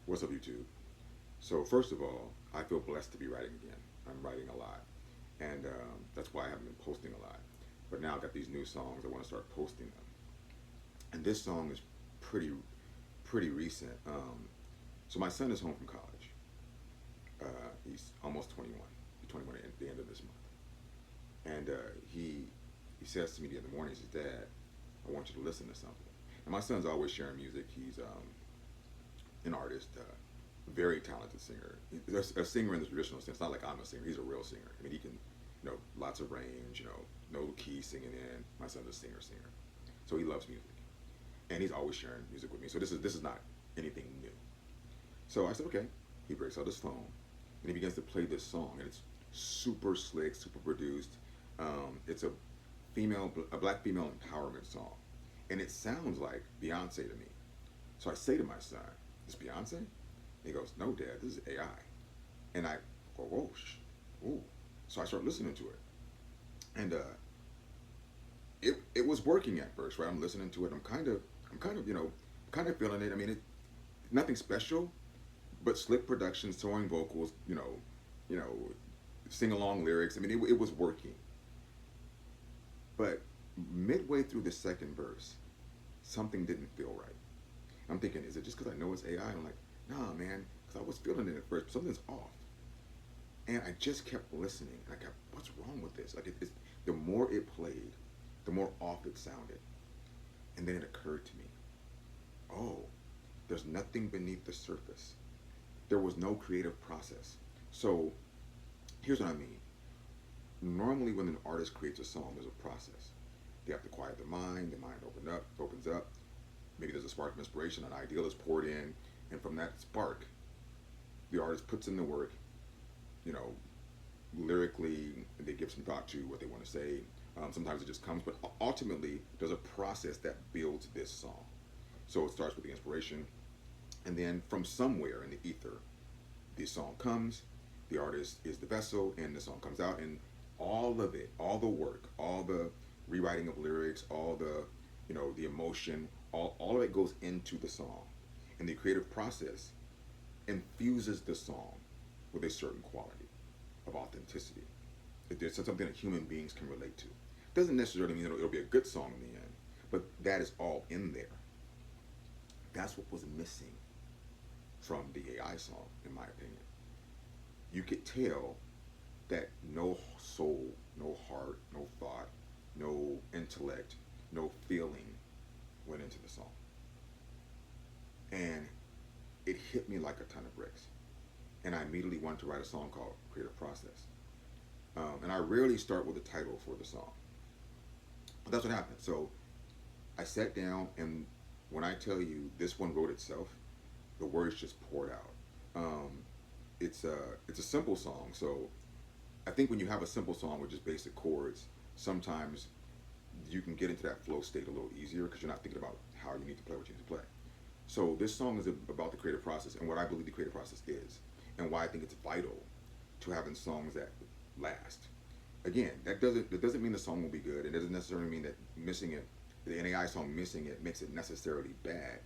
What's up, YouTube? So first of all, I feel blessed to be writing again. I'm writing a lot, and that's why I haven't been posting a lot. But now I've got these new songs. I want to start posting them. And this song is pretty pretty recent. So my son is home from college. He's almost 21. He's 21 at the end of this month. And he says to me the other morning, he says, "Dad, I want you to listen to something." And my son's always sharing music. He's an artist, very talented singer. He's a singer in the traditional sense. Not like I'm a singer. He's a real singer. I mean, he can, lots of range. No key singing in. My son's a singer. So he loves music, and he's always sharing music with me. So this is not anything new. So I said, okay. He breaks out his phone, and he begins to play this song, and it's super slick, super produced. It's a black female empowerment song, and it sounds like Beyonce to me. So I say to my son, "Is Beyonce?" And he goes, "No, Dad, this is AI." And I go, "Whoa, ooh." So I start listening to it, and it was working at first, right? I'm listening to it. I'm kind of feeling it. I mean, nothing special, but slick production, soaring vocals, you know, sing along lyrics. I mean, it was working. But midway through the second verse, something didn't feel right. I'm thinking, is it just because I know it's AI? I'm like, nah, man, because I was feeling it at first, but something's off. And I just kept listening, and I kept, what's wrong with this? Like, the more it played, the more off it sounded. And then it occurred to me, oh, there's nothing beneath the surface. There was no creative process. So here's what I mean. Normally, when an artist creates a song, there's a process. They have to quiet the mind opens up. Maybe there's a spark of inspiration, an ideal is poured in, and from that spark, the artist puts in the work, you know, lyrically, they give some thought to what they want to say. Sometimes it just comes, but ultimately, there's a process that builds this song. So it starts with the inspiration, and then from somewhere in the ether, the song comes, the artist is the vessel, and the song comes out, and all of it, all the work, all the rewriting of lyrics, all the, the emotion, all of it goes into the song. And the creative process infuses the song with a certain quality of authenticity. It's something that human beings can relate to. Doesn't necessarily mean it'll be a good song in the end, but that is all in there. That's what was missing from the AI song, in my opinion. You could tell that no soul, no heart, no thought, no intellect, no feeling went into the song. And it hit me like a ton of bricks. And I immediately wanted to write a song called Creative Process. And I rarely start with a title for the song. But that's what happened. So I sat down, and when I tell you this one wrote itself, the words just poured out. It's a simple song, so I think when you have a simple song with just basic chords, sometimes you can get into that flow state a little easier because you're not thinking about how you need to play what you need to play. So this song is about the creative process and what I believe the creative process is, and why I think it's vital to having songs that last. Again, that doesn't mean the song will be good. It doesn't necessarily mean that missing it, the NAI song missing it, makes it necessarily bad.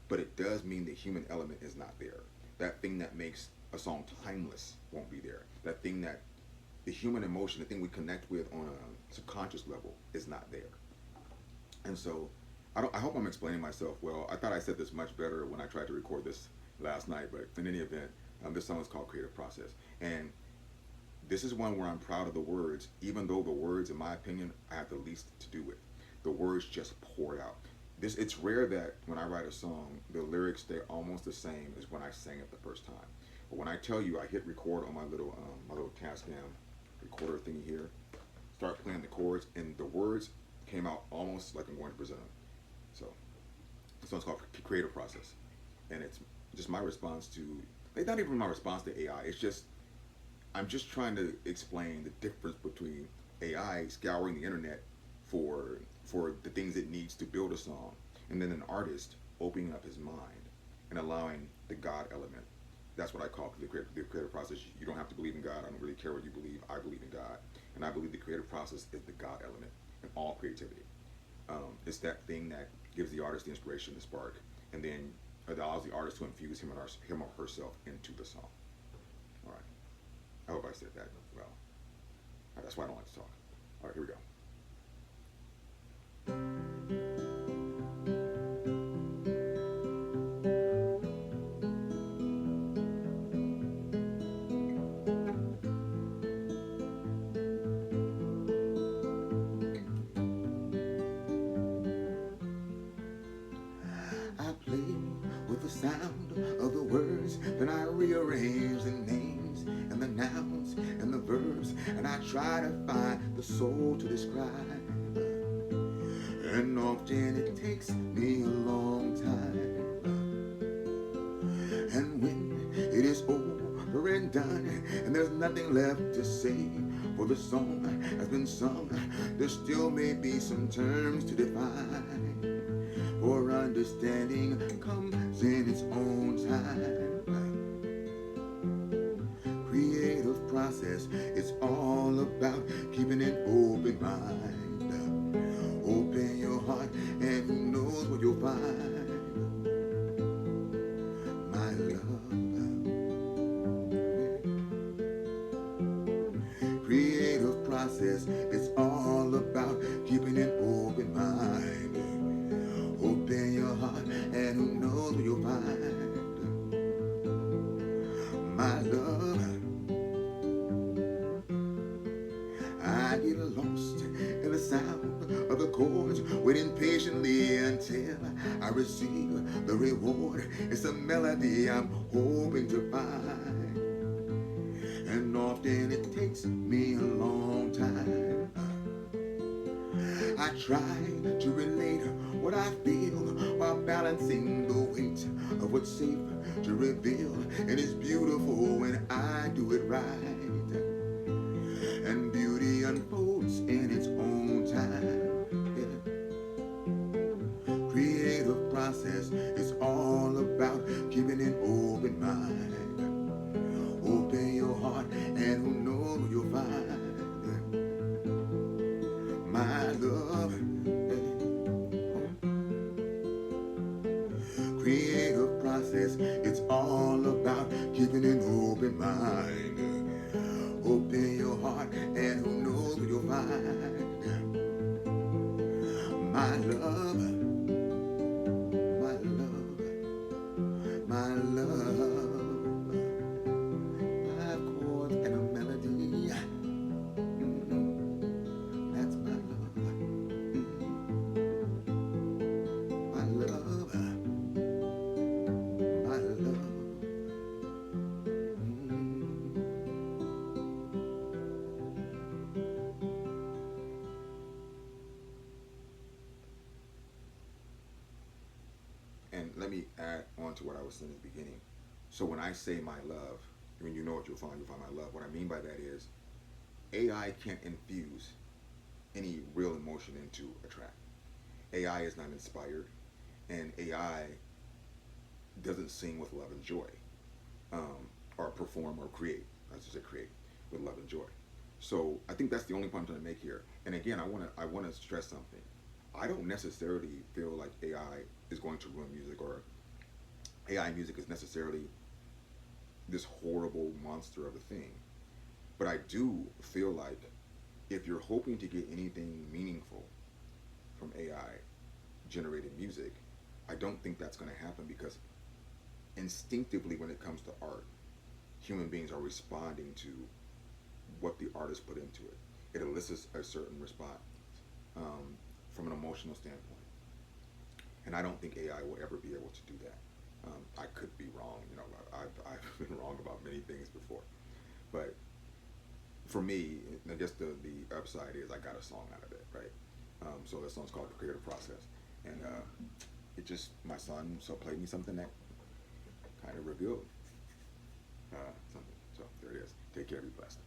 But it does mean the human element is not there. That thing that makes a song timeless won't be there. That thing that the human emotion, the thing we connect with on a subconscious level, is not there. And so, I hope I'm explaining myself well. I thought I said this much better when I tried to record this last night, but in any event, this song is called Creative Process. And this is one where I'm proud of the words, even though the words, in my opinion, I have the least to do with. The words just poured out. It's rare that when I write a song, the lyrics stay almost the same as when I sang it the first time. But when I tell you, I hit record on my little Tascam recorder thingy here, start playing the chords, and the words came out almost like I'm going to present them. So this one's called Creative Process, and it's just my response to. It's not even my response to AI. It's just I'm just trying to explain the difference between AI scouring the internet for the things it needs to build a song, and then an artist opening up his mind and allowing the God element. That's what I call the creative process. You don't have to believe in God. I don't really care what you believe. I believe in God, and I believe the creative process is the God element in all creativity. It's that thing that gives the artist the inspiration, the spark, and then It allows the artist to infuse him or herself into the song. All right. I hope I said that well. That's why I don't like to talk. All right, here we go. I play with the sound of the words, then I rearrange the names and the nouns and the verbs, and I try to find the soul to describe. And often it takes me a long time. And when it is over and done, and there's nothing left to say, for the song has been sung, there still may be some terms to define. For understanding comes in its own time. Creative process, it's all about keeping an open mind. Open your heart, and who knows what you'll find. My love. Creative process, it's all about keeping an open mind. Open your heart, and who knows what you'll find. My love. I get lost in the sound of the chords, waiting patiently until I receive the reward. It's a melody I'm hoping to find. And often it takes me a long time. I try to relate what I feel while balancing the weight of what's safe to reveal. And it's beautiful when I do it right. And beauty unfolds in its own time. Yeah. Creative process is all about keeping an open mind. Open your heart, and who knows what you'll find. My love. Creative process, it's all about keeping an open mind. Open your heart, and who knows what you'll find. My love, my love, my love. 5 chords and a melody. That's my love. My love, my love. And let me add on to what I was saying at the beginning. So when I say my love, when you know what you'll find my love. What I mean by that is AI can't infuse any real emotion into a track. AI is not inspired, and AI doesn't sing with love and joy, or perform or create. I should say create with love and joy. So I think that's the only point I'm trying to make here. And again, I want to stress something. I don't necessarily feel like AI is going to ruin music, or AI music is necessarily this horrible monster of a thing. But I do feel like if you're hoping to get anything meaningful from AI generated music, I don't think that's going to happen, because instinctively when it comes to art, human beings are responding to what the artist put into it. It elicits a certain response from an emotional standpoint. And I don't think AI will ever be able to do that. I could be wrong, I've been wrong about many things before. But for me, I guess the upside is I got a song out of it, right? So that song's called Creative Process. And it just, my son played me something that kind of revealed something. So there it is. Take care, be blessed.